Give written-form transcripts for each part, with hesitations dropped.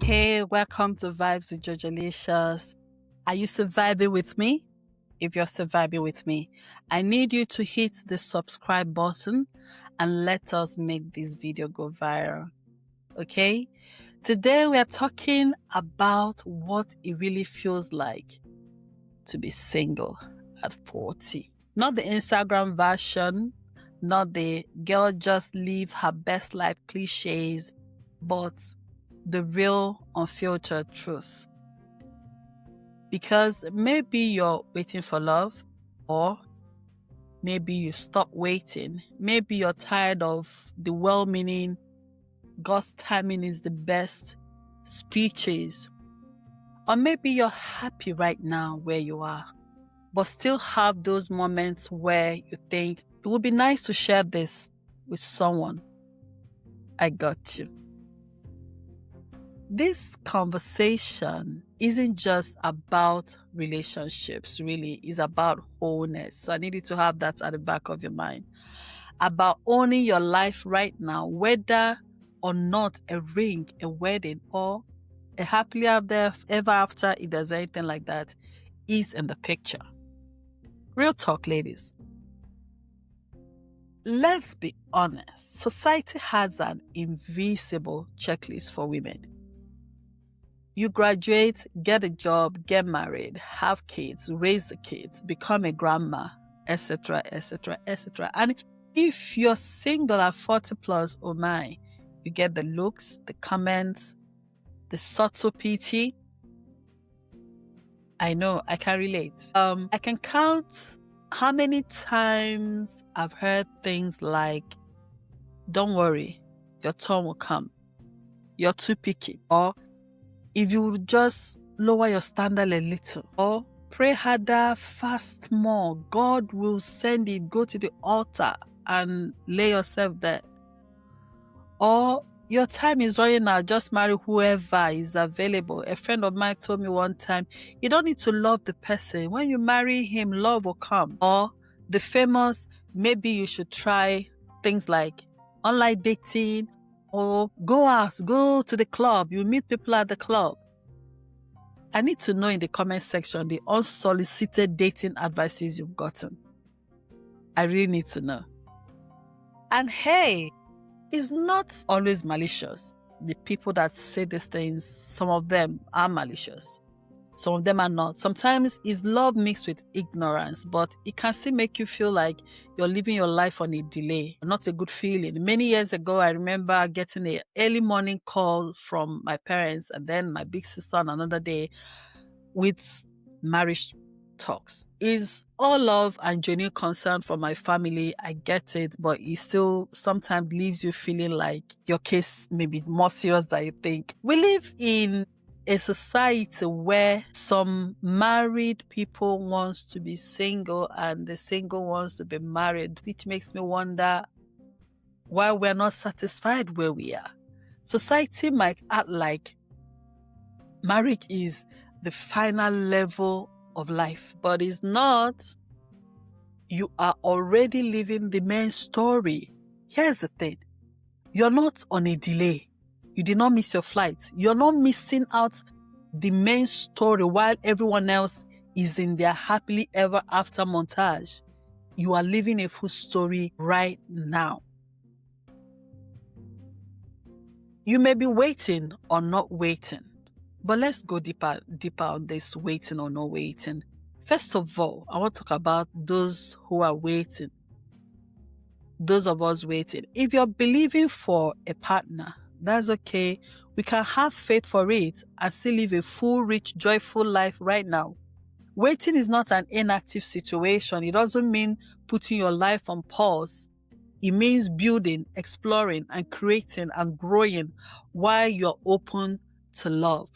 Hey, welcome to Vibes with Jojolicious. Are you surviving with me? If you're surviving with me, I need you to hit the subscribe button and let us make this video go viral. Okay? Today we are talking about what it really feels like to be single at 40. Not the Instagram version, not the girl just live her best life cliches, but the real unfiltered truth. Because maybe you're waiting for love, or maybe you stop waiting. Maybe you're tired of the well-meaning, God's timing is the best speeches. Or maybe you're happy right now where you are, but still have those moments where you think it would be nice to share this with someone. I got you. This conversation isn't just about relationships, really. It's about wholeness. So I need you to have that at the back of your mind. About owning your life right now, whether or not a ring, a wedding, or a happily ever after, if there's anything like that, is in the picture. Real talk, ladies. Let's be honest. Society has an invisible checklist for women. You graduate, get a job, get married, have kids, raise the kids, become a grandma, etc., etc., etc. And if you're single at 40 plus, oh my, you get the looks, the comments, the subtle pity. I know, I can relate. I can count how many times I've heard things like, don't worry, your turn will come. You're too picky. Or if you would just lower your standard a little, or pray harder, fast more, God will send it, go to the altar and lay yourself there. Or your time is running out, just marry whoever is available. A friend of mine told me one time, you don't need to love the person. When you marry him, love will come. Or the famous, maybe you should try things like online dating, or go out, go to the club. You meet people at the club. I need to know in the comment section the unsolicited dating advices you've gotten. I really need to know. And hey, it's not always malicious. The people that say these things, some of them are malicious. Some of them are not. Sometimes it's love mixed with ignorance, but it can still make you feel like you're living your life on a delay. Not a good feeling. Many years ago, I remember getting an early morning call from my parents and then my big sister on another day with marriage talks. It's all love and genuine concern for my family. I get it, but it still sometimes leaves you feeling like your case may be more serious than you think. We live in a society where some married people wants to be single and the single wants to be married, which makes me wonder why we're not satisfied where we are. Society might act like marriage is the final level of life, but it's not. You are already living the main story. Here's the thing. You're not on a delay. You did not miss your flight. You're not missing out the main story while everyone else is in their happily ever after montage. You are living a full story right now. You may be waiting or not waiting, but let's go deeper on this waiting or not waiting. First of all, I want to talk about those who are waiting. Those of us waiting. If you're believing for a partner, that's okay. We can have faith for it and still live a full, rich, joyful life right now. Waiting is not an inactive situation. It doesn't mean putting your life on pause. It means building, exploring, and creating and growing while you're open to love.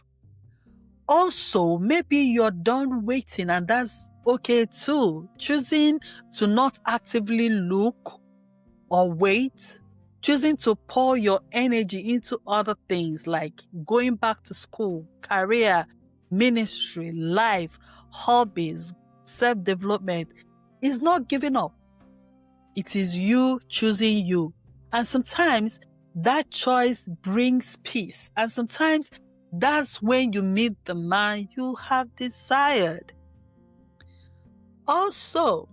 Also, maybe you're done waiting and that's okay too. Choosing to not actively look or wait, choosing to pour your energy into other things like going back to school, career, ministry, life, hobbies, self-development is not giving up. It is you choosing you. And sometimes that choice brings peace. And sometimes That's when you meet the man you have desired. Also,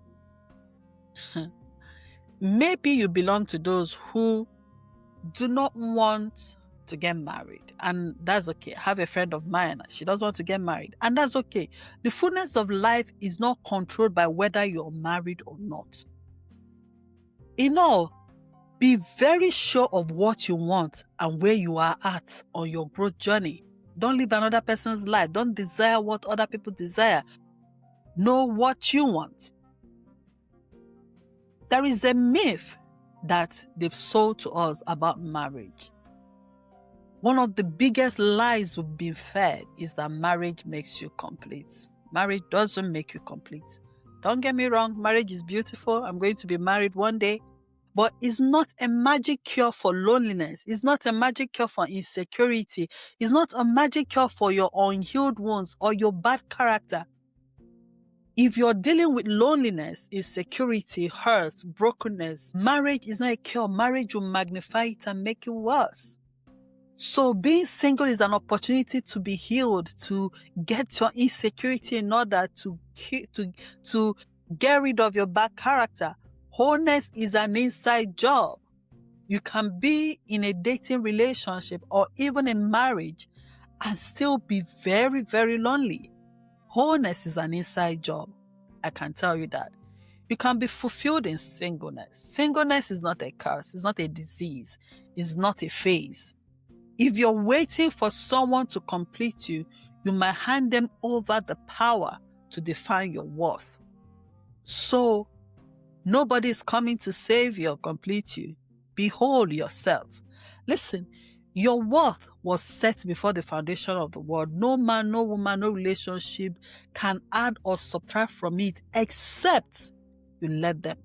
maybe you belong to those who do not want to get married, and that's okay. I have a friend of mine, she doesn't want to get married, and that's okay. The fullness of life is not controlled by whether you're married or not. In all, be very sure of what you want and where you are at on your growth journey. Don't live another person's life. Don't desire what other people desire. Know what you want. There is a myth that they've sold to us about marriage. One of the biggest lies we've been fed is that marriage makes you complete. Marriage doesn't make you complete. Don't get me wrong, marriage is beautiful. I'm going to be married one day. But it's not a magic cure for loneliness. It's not a magic cure for insecurity. It's not a magic cure for your unhealed wounds or your bad character. If you're dealing with loneliness, insecurity, hurt, brokenness, marriage is not a cure. Marriage will magnify it and make it worse. So being single is an opportunity to be healed, to get your insecurity in order, to get rid of your bad character. Wholeness is an inside job. You can be in a dating relationship or even a marriage and still be very, very lonely. Wholeness is an inside job. I can tell you that. You can be fulfilled in singleness. Singleness is not a curse. It's not a disease. It's not a phase. If you're waiting for someone to complete you, you might hand them over the power to define your worth. So, nobody is coming to save you or complete you. Behold yourself. Listen, your worth was set before the foundation of the world. No man, no woman, no relationship can add or subtract from it except you let them.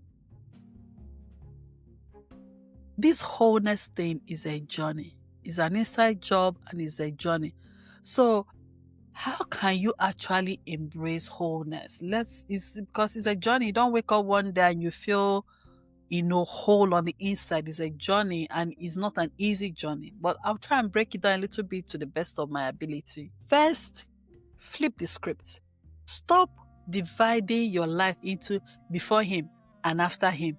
This wholeness thing is a journey. It's an inside job and it's a journey. So, how can you actually embrace wholeness? Because it's a journey. You don't wake up one day and you feel, whole on the inside. It's a journey and it's not an easy journey. But I'll try and break it down a little bit to the best of my ability. First, flip the script. Stop dividing your life into before him and after him.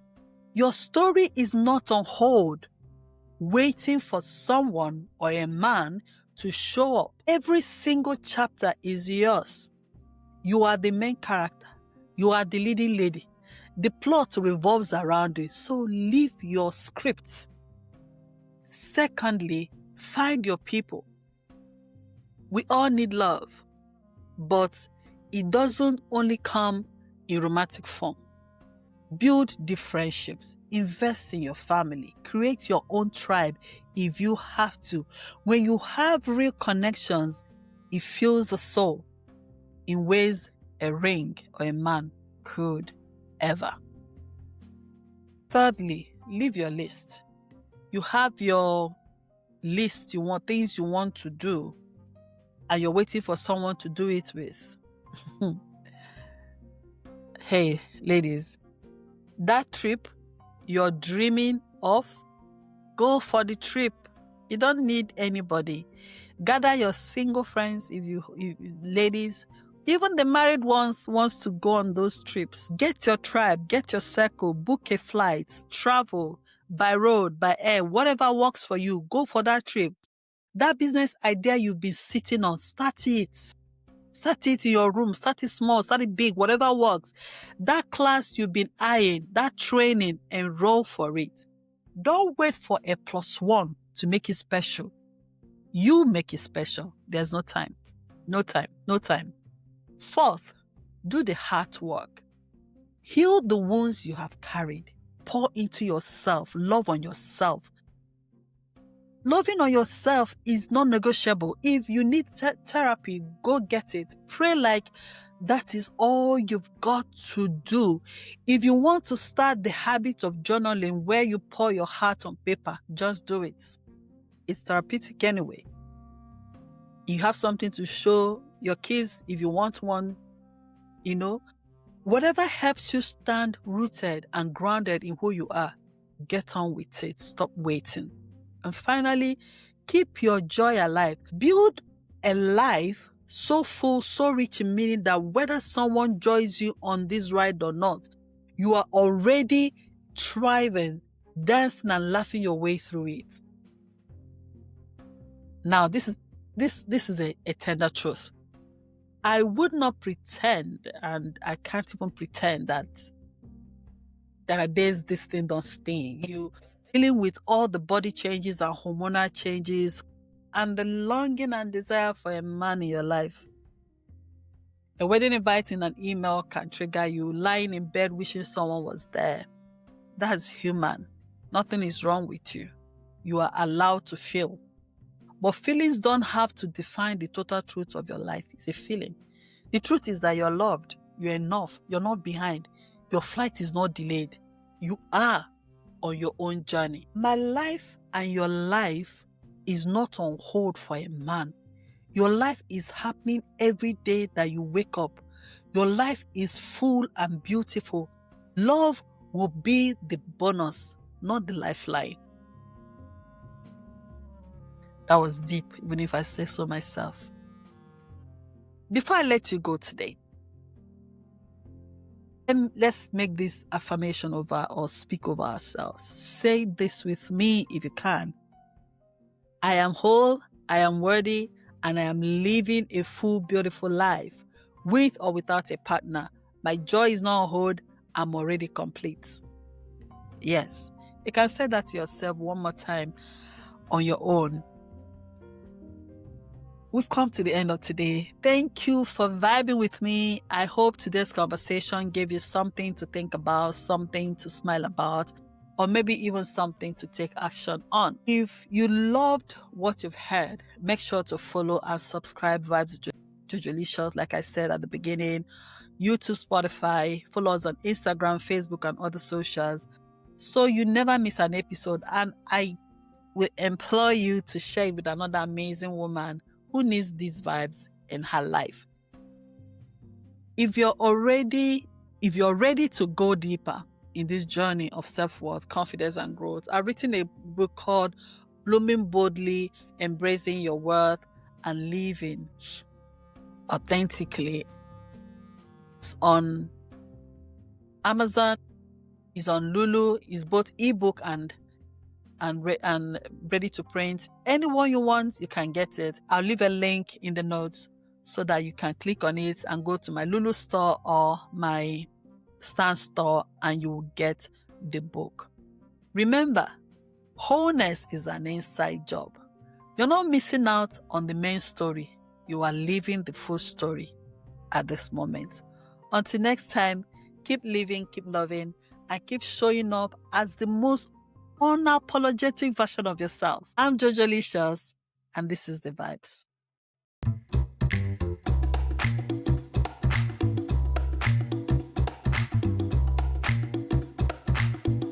Your story is not on hold, waiting for someone or a man to show up. Every single chapter is yours. You are the main character. You are the leading lady. The plot revolves around you. So leave your script. Secondly, find your people. We all need love, but it doesn't only come in romantic form. Build deep friendships. Invest in your family. Create your own tribe if you have to. When you have real connections, it fills the soul in ways a ring or a man could ever. Thirdly, leave your list. You have your list, things you want to do, and you're waiting for someone to do it with. Hey, ladies, that trip you're dreaming of, go for the trip. You don't need anybody. Gather your single friends, if ladies, even the married ones wants to go on those trips. Get your tribe, get your circle, book a flight, travel by road, by air, whatever works for you. Go for that trip. That business idea you've been sitting on, start it. Start it in your room. Start it small, start it big, whatever works. That class you've been eyeing, that training, enroll for it. Don't wait for a +1 to make it special. You make it special. There's no time. No time. No time. Fourth, do the hard work. Heal the wounds you have carried. Pour into yourself. Love on yourself. Loving on yourself is non-negotiable. If you need therapy, go get it. Pray like that is all you've got to do. If you want to start the habit of journaling where you pour your heart on paper, just do it. It's therapeutic anyway. You have something to show your kids if you want one, Whatever helps you stand rooted and grounded in who you are, get on with it. Stop waiting. And finally, keep your joy alive. Build a life so full, so rich in meaning that whether someone joins you on this ride or not, you are already thriving, dancing and laughing your way through it. Now, this is a tender truth. I would not pretend, and I can't even pretend that there are days this thing don't sting. You dealing with all the body changes and hormonal changes and the longing and desire for a man in your life. A wedding invite in an email can trigger you lying in bed wishing someone was there. That's human. Nothing is wrong with you. You are allowed to feel. But feelings don't have to define the total truth of your life. It's a feeling. The truth is that you're loved. You're enough. You're not behind. Your flight is not delayed. You are on your own journey. My life and your life is not on hold for a man. Your life is happening every day that you wake up. Your life is full and beautiful. Love will be the bonus, not the lifeline. That was deep, even if I say so myself. Before I let you go today, let's make this affirmation over or speak over ourselves. Say this with me if you can. I am whole, I am worthy, and I am living a full, beautiful life, with or without a partner. My joy is not on hold. I'm already complete. Yes, you can say that to yourself one more time on your own. We've come to the end of today. Thank you for vibing with me. I hope today's conversation gave you something to think about, something to smile about, or maybe even something to take action on. If you loved what you've heard, make sure to follow and subscribe Vibes Jojolicious, like I said at the beginning, YouTube, Spotify, follow us on Instagram, Facebook, and other socials, so you never miss an episode. And I will implore you to share it with another amazing woman who needs these vibes in her life. If you're ready to go deeper in this journey of self-worth, confidence, and growth, I've written a book called Blooming Boldly, Embracing Your Worth and Living Authentically. It's on Amazon, it's on Lulu, it's both ebook and ready to print. Anyone you want, you can get it. I'll leave a link in the notes so that you can click on it and go to my Lulu store or my Stan store and you will get the book. Remember, wholeness is an inside job. You're not missing out on the main story. You are living the full story at this moment. Until next time, keep living, keep loving, and keep showing up as the most unapologetic version of yourself. I'm Jojolicious, and this is The Vibes.